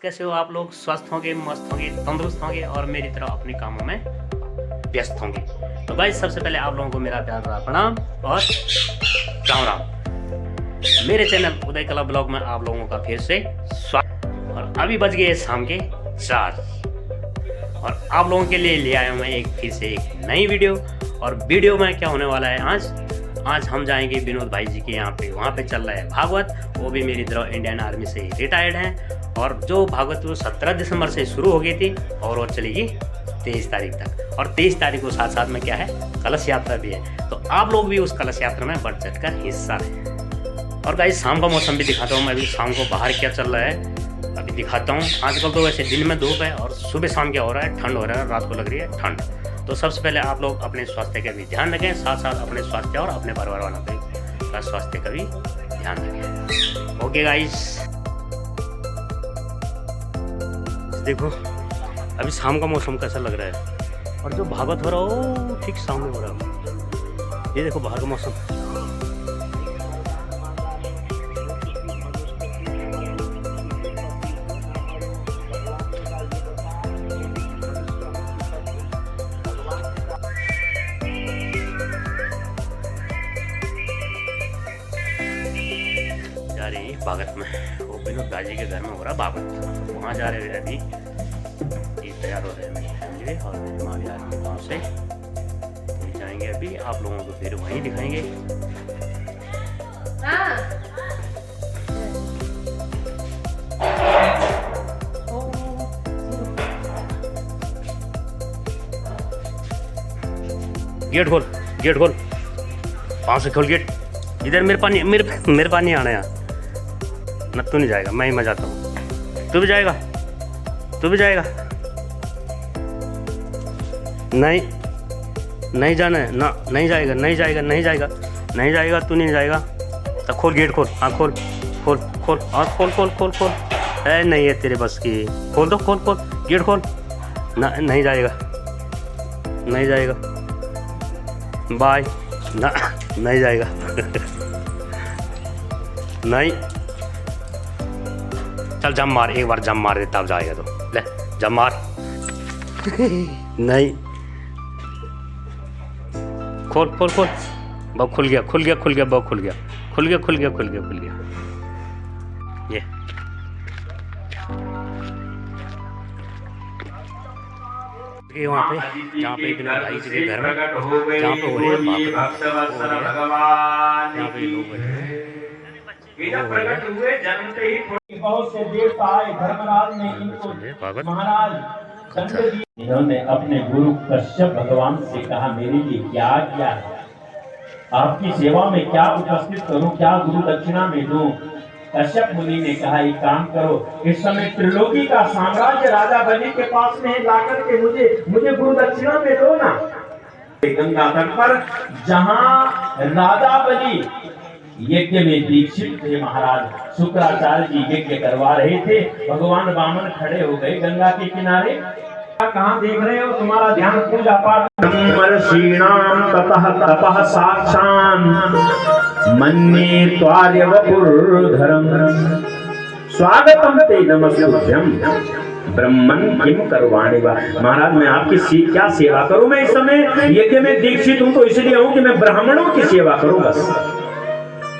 कैसे हो आप लोग? स्वस्थ होंगे, मस्त होंगे, तंदुरुस्त होंगे और मेरी तरह अपने कामों में व्यस्त होंगे। तो भाई सबसे पहले आप लोगों को मेरा प्यार भरा प्रणाम और राम राम। मेरे चैनल उदय कला ब्लॉग में आप लोगों का फिर से स्वागत। और अभी बज गए शाम के 4 और आप लोगों के लिए ले आया हूँ मैं फिर से एक नई वीडियो। और वीडियो में क्या होने वाला है, आज हम जाएंगे विनोद भाई जी के यहाँ पे। वहाँ पे चल रहा है भागवत। वो भी मेरी तरह इंडियन आर्मी से रिटायर्ड हैं। और जो भागवत वो 17 दिसंबर से शुरू हो गई थी और वो चलेगी 23 तारीख तक। और 23 तारीख को साथ साथ में क्या है, कलश यात्रा भी है। तो आप लोग भी उस कलश यात्रा में बढ़ चढ़ कर हिस्सा लें। और गाइस शाम का मौसम भी दिखाता हूँ मैं अभी शाम को बाहर क्या चल रहा है अभी दिखाता हूँ। आजकल तो वैसे दिन में धूप है और सुबह शाम क्या हो रहा है, ठंड हो रहा है, रात को लग रही है ठंड। तो सबसे पहले आप लोग अपने स्वास्थ्य का भी ध्यान रखें, साथ साथ अपने स्वास्थ्य और अपने परिवार वालों का स्वास्थ्य का भी ध्यान रखें। ओके गाइस, देखो अभी शाम का मौसम कैसा लग रहा है और जो भागवत हो रहा हो ठीक सामने हो रहा है। ये देखो बाहर का मौसम। जा रही है भागवत में, वो विनोद भाई जी के घर में हो रहा भागवत, वहाँ जा रहे हैं। अभी ये तैयार हो रहे हैं मेरी फैमिली और मेरी माँ भी आ रही है वहाँ से। तो जाएंगे अभी, आप लोगों को फिर वहीं दिखाएंगे। गेट खोल, गेट खोल, वहाँ से खोल गेट। इधर मेरे पानी आना यार। न तू नहीं जाएगा, मैं ही मजाता हूँ। तू भी जाएगा, तू भी जाएगा? नहीं जाना है ना, नहीं जाएगा, नहीं जाएगा, नहीं जाएगा, नहीं जाएगा, तू नहीं जाएगा। तो खोल गेट, खोल, हाँ खोल खोल खोल और खोल खोल खोल खोल। है नहीं है तेरे बस की, खोल दो, खोल खोल गेट खोल। ना नहीं जाएगा, नहीं जाएगा, बाय ना, नहीं जाएगा नहीं। चल जम मार, एक बार जम मार दे तब जाएगा। तो ले जम मार नहीं, खोल खोल खोल। बहुत खुल गया, खुल गया, खुल गया, बहुत खुल गया, खुल गया, खुल गया, खुल गया, खुल गया। ये वहाँ पे जहाँ पे विनोद भाई जी के घर में जहाँ पे हो रहे हैं यहाँ पे लोग बैठे हैं। बहुत से देवता आए, धर्मराज ने इनको महाराज दंड दिए। इन्होंने अपने गुरु कश्यप भगवान से कहा, मेरे लिए क्या क्या है, आपकी सेवा में क्या उपस्थित करूं, क्या गुरु दक्षिणा में दूं। कश्यप मुनि ने कहा, एक काम करो, इस समय त्रिलोकी का साम्राज्य राजा बलि के पास में लाकर के मुझे गुरु दक्षिणा में दो ना। गंगा तट पर जहां राजा बलि यज्ञ में दीक्षित थे, महाराज शुक्राचार्य जी यज्ञ करवा रहे थे, भगवान वामन खड़े हो गए गंगा के किनारे। कहाँ देख रहे हो, तुम्हारा ध्यान पूजा पाठ। ऋषीणाम ततः तपः साक्षान् मन्ये त्वार्य वपुर्धरम् स्वागतम ते नमस्तुभ्यं ब्रह्मन् किम करवाणि वा। महाराज मैं आपकी क्या सेवा करूं, मैं इस समय यज्ञ में दीक्षित हूं तो इसलिए हूं कि मैं ब्राह्मणों की सेवा करूं। बस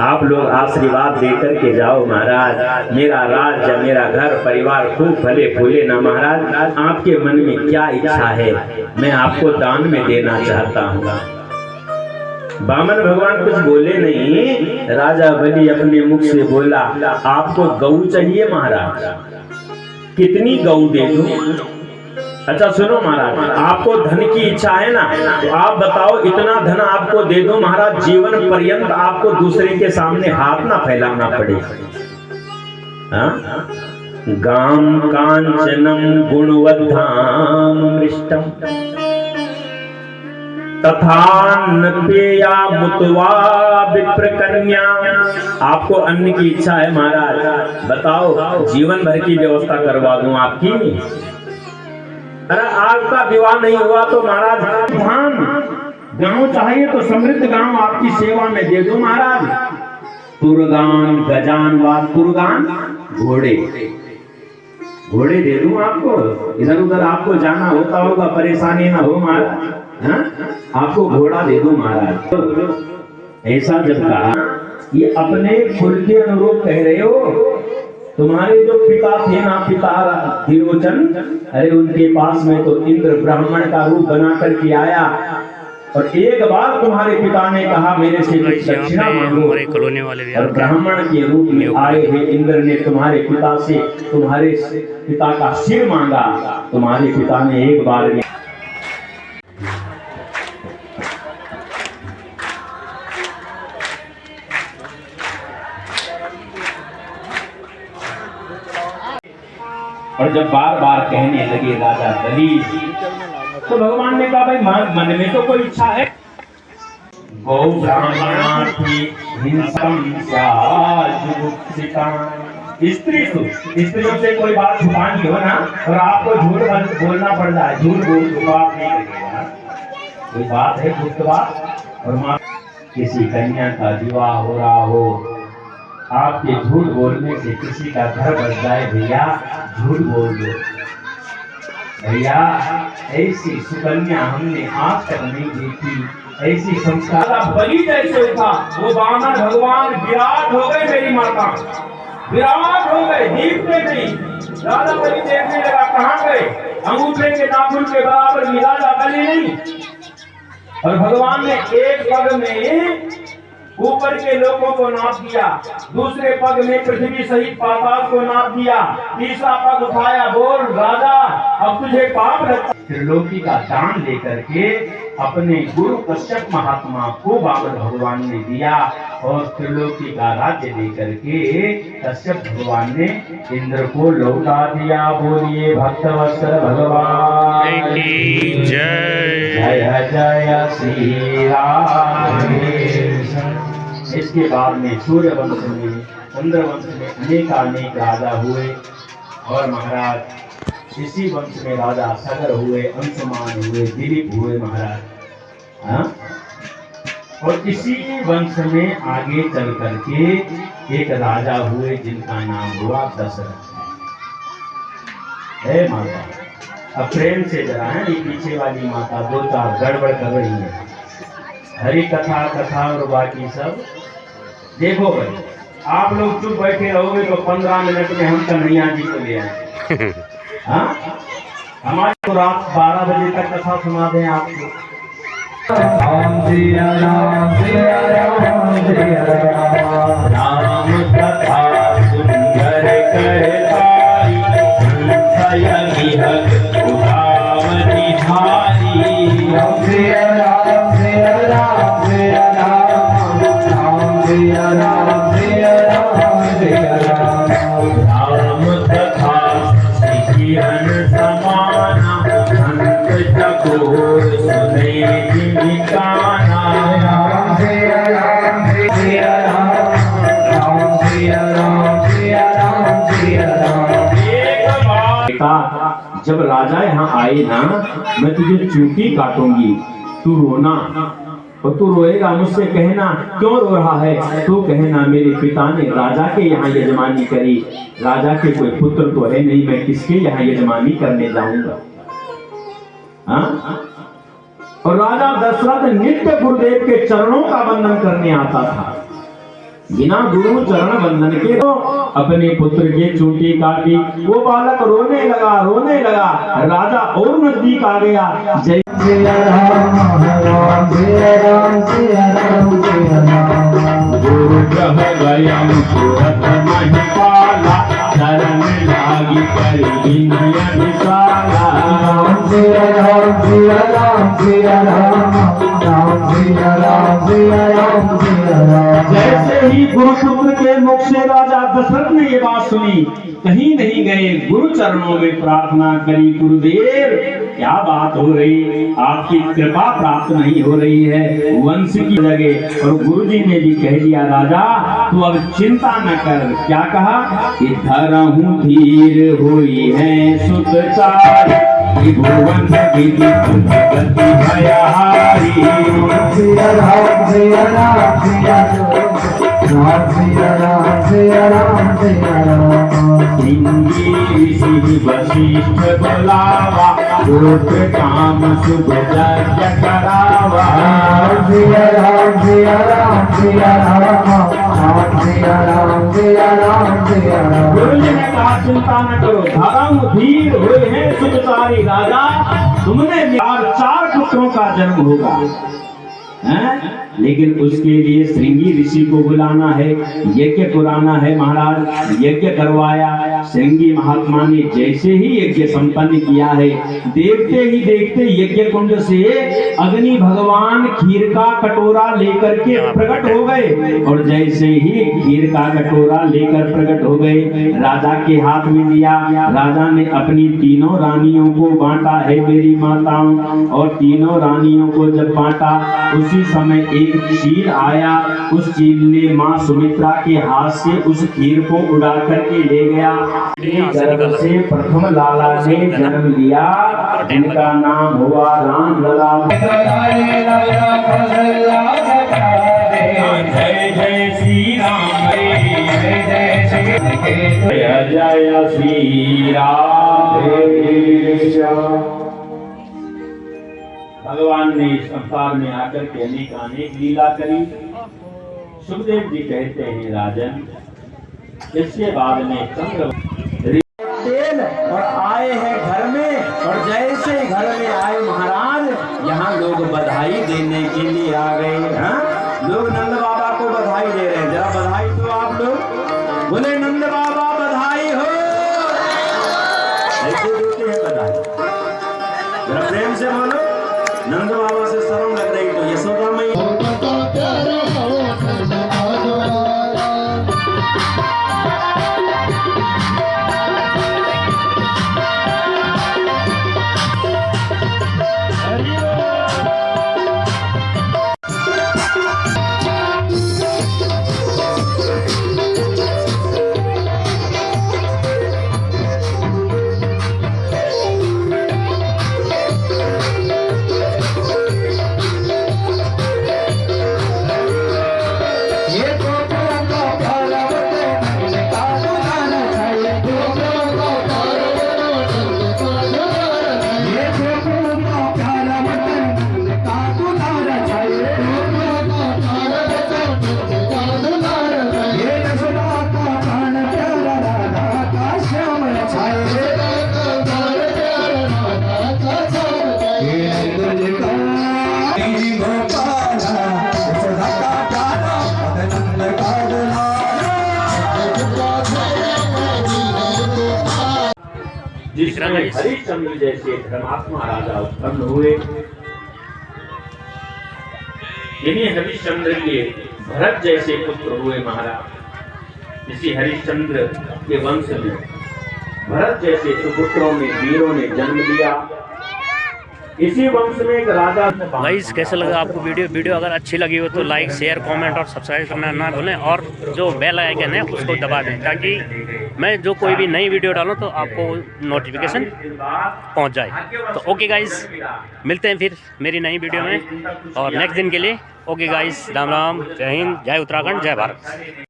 आप लोग आशीर्वाद देकर के जाओ महाराज, मेरा राज्य, मेरा घर परिवार खूब फले फूले ना। महाराज आपके मन में क्या इच्छा है, मैं आपको दान में देना चाहता हूँ। वामन भगवान कुछ बोले नहीं, राजा बलि अपने मुख से बोला, आपको गऊ चाहिए महाराज, कितनी गऊ दे दूं? अच्छा सुनो महाराज, आपको धन की इच्छा है ना, तो आप बताओ इतना धन आपको दे दो महाराज, जीवन पर्यंत आपको दूसरे के सामने हाथ ना फैलाना पड़े। गाम कांचनम गुणवद्धाम मृष्टम तथा नपेया मुतवा विप्रकन्या। आपको अन्न की इच्छा है महाराज, बताओ जीवन भर की व्यवस्था करवा दूं आपकी। अरे आपका विवाह नहीं हुआ तो महाराज धान गांव चाहिए तो समृद्ध गांव आपकी सेवा में दे दो महाराज। तुरगान गजान व तुरगान घोड़े, घोड़े दे दूं आपको, इधर उधर आपको जाना होता होगा, परेशानी ना हो महाराज, हाँ? आपको घोड़ा दे दूं महाराज। तो ऐसा जब कहा, ये अपने खुद के अनुरूप कह रहे हो? तुम्हारे जो पिता थे ना, पिता विरोचन, अरे उनके पास में तो इंद्र ब्राह्मण का रूप बना करके आया, और एक बार तुम्हारे पिता ने कहा मेरे से कुछ दक्षिणा मांगो, और ब्राह्मण के रूप में आए हुए इंद्र ने तुम्हारे पिता से तुम्हारे पिता का सिर मांगा। तुम्हारे पिता ने एक बार में और जब बार बार कहने लगे राजा दलील, तो भगवान ने कहा भाई मन में तो कोई इच्छा है। गौ ब्राह्मणार्थी हिंसम स्त्रियों से कोई बात छुपानी हो ना, और आपको झूठ बोलना पड़ रहा है, झूठ बोल तो बात नहीं करेगा, कोई बात है गुप्त बात, और किसी कन्या का विवाह हो रहा हो, आपके झूठ बोलने से किसी का घर बच जाए, भैया झूठ बोल दो। भैया ऐसी सुकन्या हमने आज तक नहीं देखी, ऐसी संस्कार बलि जैसे था वो वामन भगवान विराट हो गए, मेरी माता विराट हो गए, दीपते नहीं। राजा बलि देखने लगा, कहाँ गए, अंगूठे के नाखून के बराबर भी राजा बलि नहीं। और भगवान ने एक पग में ऊपर के लोगों को नाप दिया, दूसरे पग में पृथ्वी सहित पाताल को नाप दिया, तीसरा पग उठाया, बोल राजा अब तुझे पाप लगता। त्रिलोकी का दान लेकर के अपने गुरु कश्यप महात्मा को बाबर भगवान ने दिया, और त्रिलोकी का राज्य लेकर के कश्यप भगवान ने इंद्र को लौटा दिया। बोलिए भक्तवत्सल भगवान की जय। जय जय श्री राम। इसके बाद में सूर्य वंश में, चंद्र वंश में अनेक राजा हुए, और महाराज इसी वंश में राजा सगर हुए, अंशुमान हुए, दिलीप हुए महाराज, हाँ? और इसी वंश में आगे चल करके एक राजा हुए जिनका नाम हुआ दशरथ। है माता, अब प्रेम से जरा है, ये पीछे वाली माता दो चार गड़बड़ कर रही है, हरी कथा और बाकी सब देखो भाई। आप लोग चुप बैठे रहोगे तो 15 मिनट में हम कन्हैया जी को ले आए। हाँ, हमारे तो रात 12 बजे तक कथा सुना दें आपको। राम सिया राम सिया राम सिया राम, राम कथा सुंदर करतारी, सयगी हक उठावनी धारी। राम सिया राम सिया राम सिया राम, राम सिया राम सिया राम सिया राम, राम कथा किरण समाना, संत चकोर सुने जिनकाना। राम सिया राम सिया राम, राम सिया राम सिया राम सिया राम। जब राजा यहाँ आए ना, मैं तुझे चूटी काटूंगी, तू रोना, और तू रोएगा, मुझसे कहना क्यों रो रहा है, तू कहना मेरे पिता ने राजा के यहाँ यजमानी करी, राजा के कोई पुत्र तो है नहीं, मैं किसके यहाँ यजमानी करने जाऊंगा। हाँ? और राजा दशरथ नित्य गुरुदेव के चरणों का वंदन करने आता था, बिना गुरु चरण वंदन के तो अपने पुत्र की चूंटी काटी। वो बालक रोने लगा, राजा और नजदीक आ गया। जय सिया राम राम सिया राम सिया राम सिया राम, गुरु ग्रह गयम सुरत महिपाला, शरण लागी करी इंद्रिय विशाला। राम सिया राम सिया राम सिया राम, राम सिया राम सिया राम सिया राम। जैसे ही गुरुपुत्र के मुख से राजा दशरथ ने ये बात सुनी, कहीं नहीं गए, गुरु चरणों में प्रार्थना करी, गुरुदेव क्या बात हो रही, आपकी कृपा प्राप्त नहीं हो रही है वंश की जगह। और गुरुजी ने भी कह दिया, राजा तू अब चिंता न कर। क्या कहा कि धरहूं धीर हुई है सुत चारी, भुवन विधि गति भयहारी। सिया राम सिया राम सिया राम। श्रृंगी ऋषि वशिष्ठ बुलावा, रूप काम शुभ यज्ञ करावा। सिया राम सिया राम सिया राम सिया राम सिया राम सिया राम। गुरु जी ने कहा चिंता न करो, धर्म धीर हुए हैं सुखसारी राजा, तुमने चार पुत्रों का जन्म होगा हैं? लेकिन उसके लिए श्रृंगी ऋषि को बुलाना है, यज्ञ पुराना है महाराज। यज्ञ करवाया, श्रृंगी महात्मा ने जैसे ही यज्ञ संपन्न किया है, देखते ही देखते यज्ञ कुंड से अग्नि भगवान खीर का कटोरा लेकर के प्रकट हो गए। और जैसे ही खीर का कटोरा लेकर प्रकट हो गए, राजा के हाथ में दिया। राजा ने अपनी तीनों रानियों को बांटा, है मेरी माताओं, और तीनों रानियों को जब बांटा, उसी समय एक चील आया। उस चील ने माँ सुमित्रा के हाथ से उस खीर को उड़ा करके ले गया। गर्भ से प्रथम लाला ने जन्म लिया, जिनका नाम हुआ राम लला। जय जय श्री राम, जय जय श्री राम। भगवान ने इस संसार में आकर के अनेक लीला करी। सुखदेव जी कहते हैं राजन, इसके बाद में चंद्र तेल और आए हैं घर में, और जैसे घर में आए महाराज, यहाँ लोग बधाई देने के लिए आ गए। हाँ, लोग नंद बाबा को बधाई दे रहे हैं। जरा बधाई तो आप लोग बोले, नंद बाबा बधाई हो। ऐसे देते हैं बधाई, जरा प्रेम से बोलो। नंद बाबा से शर्म लग रही तो यशोदा मैया। जिसमें हरिश्चंद्र जैसे धर्मात्मा राजा उत्पन्न हुए। इन्हीं हरिश्चंद्र के भरत जैसे पुत्र हुए महाराज। इसी हरिश्चंद्र के वंश में भरत जैसे सुपुत्रों ने, वीरों ने जन्म लिया। इसी वंश में एक राजा। गाइस कैसा लगा आपको वीडियो अगर अच्छी लगी हो तो लाइक शेयर कमेंट और सब्सक्राइब करना ना भूलें, और जो बेल आइकन है उसको दबा दें, ताकि मैं जो कोई भी नई वीडियो डालूं तो आपको नोटिफिकेशन पहुंच जाए। तो ओके गाइस, मिलते हैं फिर मेरी नई वीडियो में और नेक्स्ट दिन के लिए। ओके गाइस, राम राम, जय हिंद, जय उत्तराखंड, जय भारत।